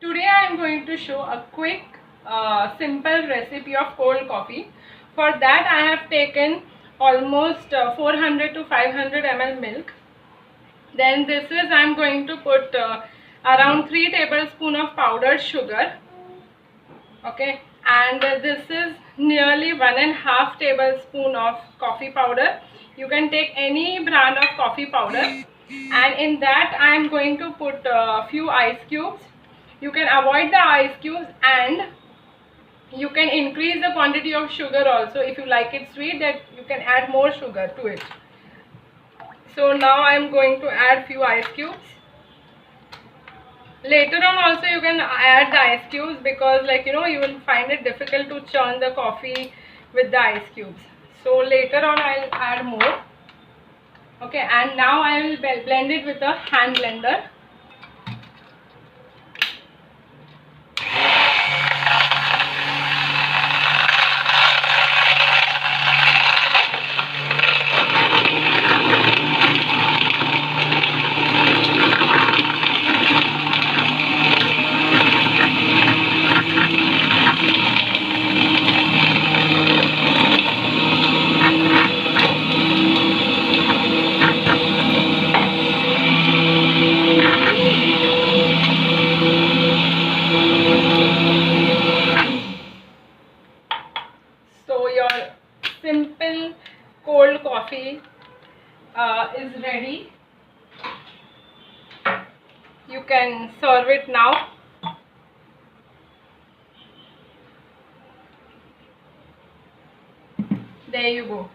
Today I am going to show a quick simple recipe of cold coffee. For that I have taken almost 400 to 500 ml milk. Then this is I am going to put around 3 tablespoons of powdered sugar. Okay, and this is nearly 1.5 tablespoon of coffee powder. You can take any brand of coffee powder, and in that I am going to put a few ice cubes. You can avoid the ice cubes and you can increase the quantity of sugar also. If you like it sweet, that you can add more sugar to it. So now I am going to add few ice cubes. Later on also you can add the ice cubes, because you will find it difficult to churn the coffee with the ice cubes. So later on I'll add more. Okay, and now I will blend it with a hand blender. So your simple cold coffee is ready. You can serve it now. There you go.